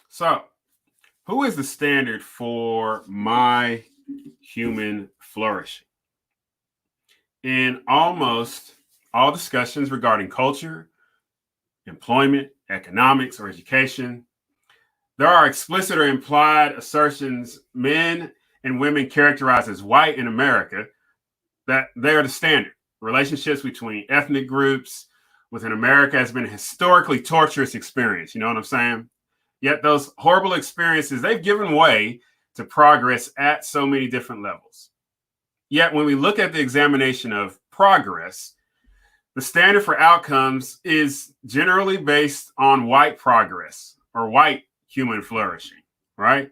So, who is the standard for my human flourishing? In almost all discussions regarding culture, employment, economics, or education, there are explicit or implied assertions men and women characterized as white in America that they are the standard. Relationships between ethnic groups within America has been a historically torturous experience. You know what I'm saying? Yet those horrible experiences, they've given way to progress at so many different levels. Yet when we look at the examination of progress, the standard for outcomes is generally based on white progress or white human flourishing, right?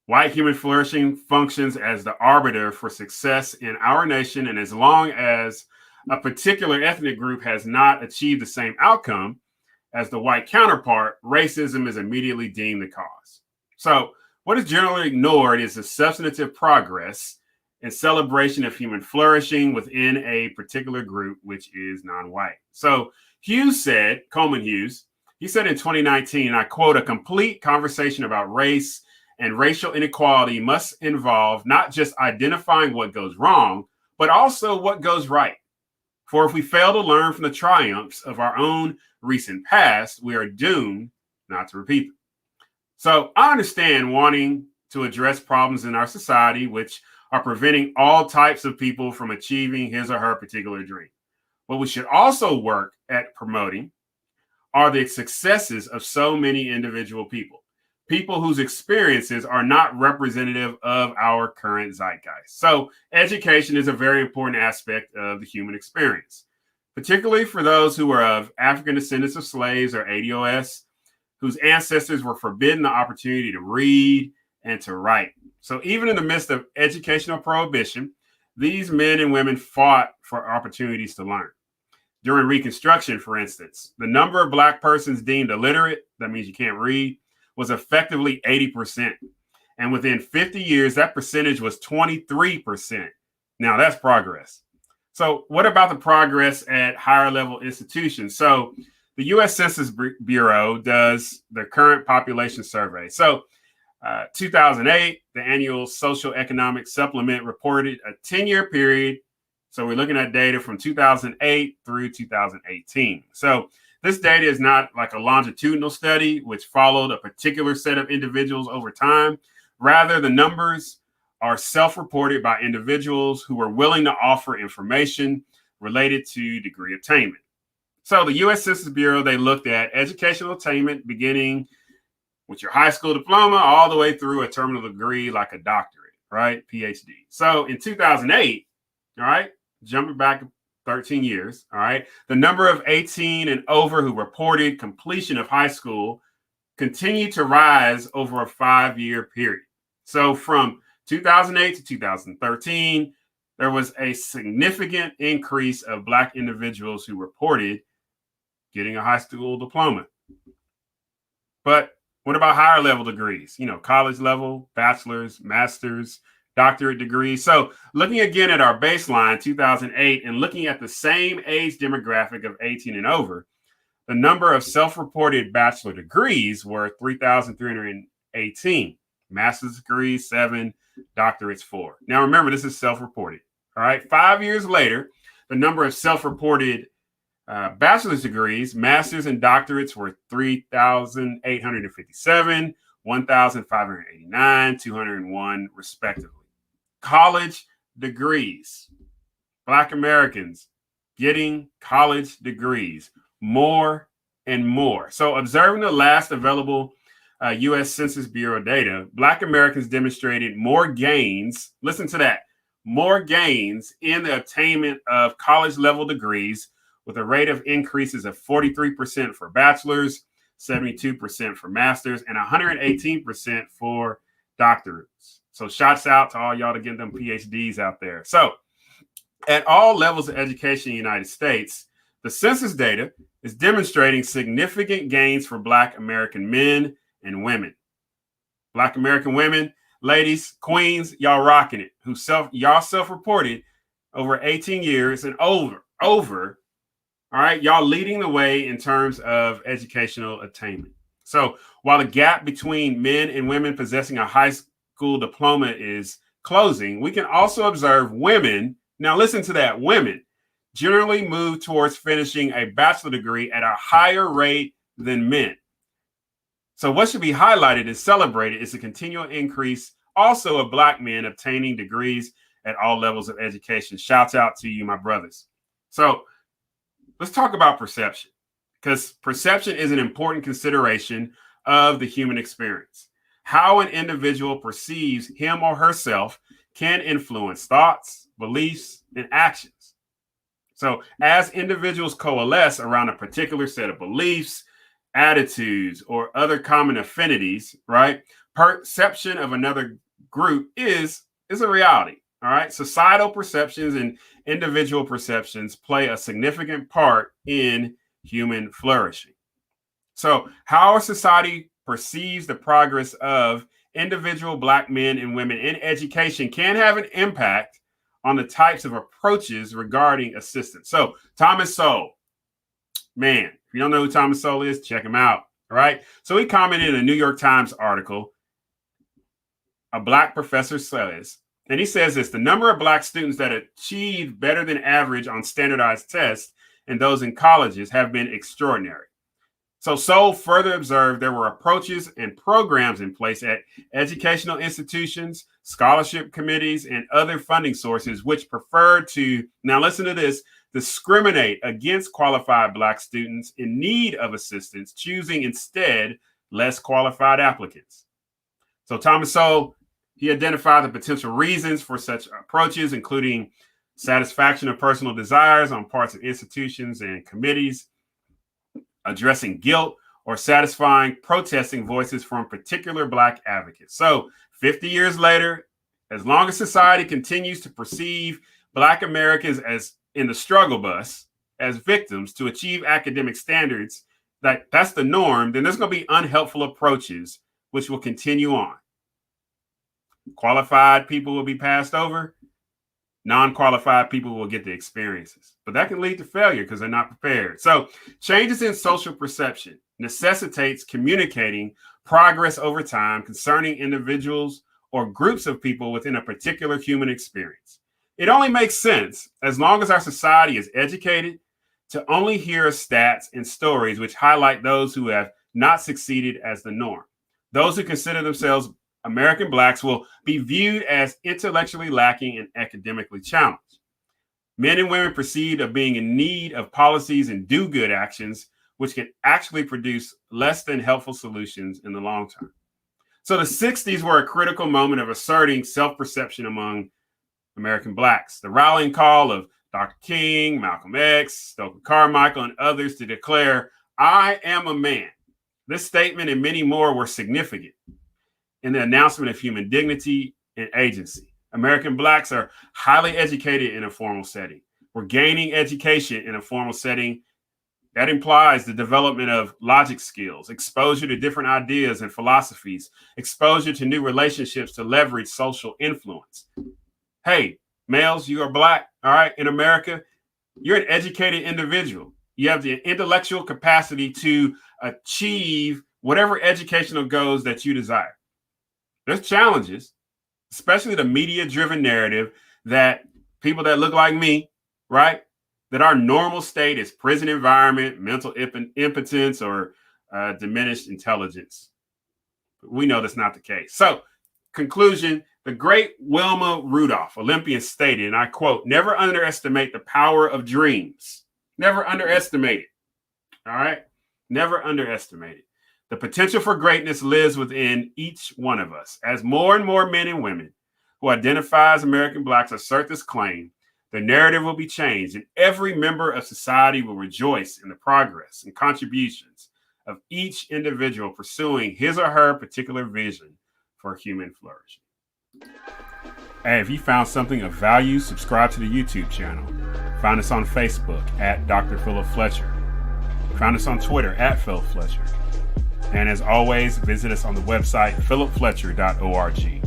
White human flourishing functions as the arbiter for success in our nation, and as long as a particular ethnic group has not achieved the same outcome as the white counterpart, racism is immediately deemed the cause. So, what is generally ignored is the substantive progress and celebration of human flourishing within a particular group, which is non white. So, Hughes said, Coleman Hughes, he said in 2019, I quote, a complete conversation about race and racial inequality must involve not just identifying what goes wrong, but also what goes right. For if we fail to learn from the triumphs of our own recent past, we are doomed not to repeat them. So I understand wanting to address problems in our society which are preventing all types of people from achieving his or her particular dream. What we should also work at promoting are the successes of so many individual people, people whose experiences are not representative of our current zeitgeist. So education is a very important aspect of the human experience, particularly for those who are of African descendants of slaves or ADOS, whose ancestors were forbidden the opportunity to read and to write. So even in the midst of educational prohibition, these men and women fought for opportunities to learn. During Reconstruction, for instance, the number of Black persons deemed illiterate, that means you can't read, was effectively 80%. And within 50 years, that percentage was 23%. Now that's progress. So, what about the progress at higher level institutions? So, the US Census Bureau does the current population survey. So, 2008, the annual social economic supplement reported a 10-year period. So, we're looking at data from 2008 through 2018. So, this data is not like a longitudinal study, which followed a particular set of individuals over time. Rather, the numbers are self-reported by individuals who are willing to offer information related to degree attainment. So the U.S. Census Bureau, they looked at educational attainment beginning with your high school diploma all the way through a terminal degree like a doctorate, right? PhD. So in 2008, all right, jumping back 13 years, all right, the number of 18 and over who reported completion of high school continued to rise over a 5-year period. So from 2008 to 2013, there was a significant increase of Black individuals who reported getting a high school diploma. But what about higher level degrees? You know, college level, bachelor's, master's, doctorate degrees. So looking again at our baseline, 2008, and looking at the same age demographic of 18 and over, the number of self-reported bachelor degrees were 3,318. Master's degrees, 7, doctorates, 4. Now remember, this is self-reported. All right. 5 years later, the number of self-reported bachelor's degrees, master's, and doctorates were 3,857, 1,589, 201, respectively. College degrees. Black Americans getting college degrees more and more. So, observing the last available U.S. Census Bureau data, Black Americans demonstrated more gains. Listen to that. More gains in the attainment of college level degrees with a rate of increases of 43% for bachelor's, 72% for master's, and 118% for doctorates. So shouts out to all y'all to get them PhDs out there. So at all levels of education in the United States, the census data is demonstrating significant gains for Black American men and women. Black American women, ladies, queens, y'all rocking it. Y'all self-reported over 18 years and over. All right, y'all leading the way in terms of educational attainment. So while the gap between men and women possessing a high school diploma is closing, we can also observe women, now listen to that, women generally move towards finishing a bachelor degree at a higher rate than men. So what should be highlighted and celebrated is the continual increase also of Black men obtaining degrees at all levels of education. Shouts out to you, my brothers. So let's talk about perception, because perception is an important consideration of the human experience. How an individual perceives him or herself can influence thoughts, beliefs, and actions. So as individuals coalesce around a particular set of beliefs, attitudes, or other common affinities, right? Perception of another group is a reality. All right. Societal perceptions and individual perceptions play a significant part in human flourishing. So, how our society perceives the progress of individual Black men and women in education can have an impact on the types of approaches regarding assistance. So, Thomas Sowell, man, if you don't know who Thomas Sowell is, check him out. All right. So, he commented in a New York Times article, a Black professor says, and he says this: the number of Black students that achieve better than average on standardized tests and those in colleges have been extraordinary. So Sowell further observed there were approaches and programs in place at educational institutions, scholarship committees, and other funding sources which preferred to, now listen to this, discriminate against qualified Black students in need of assistance, choosing instead less qualified applicants. So Thomas Sowell, he identified the potential reasons for such approaches, including satisfaction of personal desires on parts of institutions and committees, addressing guilt, or satisfying protesting voices from particular Black advocates. So 50 years later, as long as society continues to perceive Black Americans as in the struggle bus, as victims to achieve academic standards, that's the norm, then there's going to be unhelpful approaches which will continue on. Qualified people will be passed over. Non-qualified people will get the experiences, but that can lead to failure because they're not prepared. So changes in social perception necessitates communicating progress over time concerning individuals or groups of people within a particular human experience. It only makes sense, as long as our society is educated, to only hear stats and stories which highlight those who have not succeeded as the norm. Those who consider themselves American Blacks will be viewed as intellectually lacking and academically challenged. Men and women perceived of being in need of policies and do-good actions, which can actually produce less than helpful solutions in the long term. So the 60s were a critical moment of asserting self-perception among American Blacks. The rallying call of Dr. King, Malcolm X, Stokely Carmichael, and others to declare, "I am a man." This statement and many more were significant in the announcement of human dignity and agency. American Blacks are highly educated in a formal setting. We're gaining education in a formal setting. That implies the development of logic skills, exposure to different ideas and philosophies, exposure to new relationships to leverage social influence. Hey, males, you are Black, all right, in America, you're an educated individual. You have the intellectual capacity to achieve whatever educational goals that you desire. There's challenges, especially the media-driven narrative that people that look like me, right, that our normal state is prison environment, mental impotence, or diminished intelligence. We know that's not the case. So, conclusion, the great Wilma Rudolph, Olympian, stated, and I quote, "Never underestimate the power of dreams." Never underestimate it. All right? Never underestimate it. The potential for greatness lives within each one of us. As more and more men and women who identify as American Blacks assert this claim, the narrative will be changed, and every member of society will rejoice in the progress and contributions of each individual pursuing his or her particular vision for human flourishing. Hey, if you found something of value, subscribe to the YouTube channel. Find us on Facebook at Dr. Philip Fletcher. Find us on Twitter at Philip Fletcher. And as always, visit us on the website philipfletcher.org.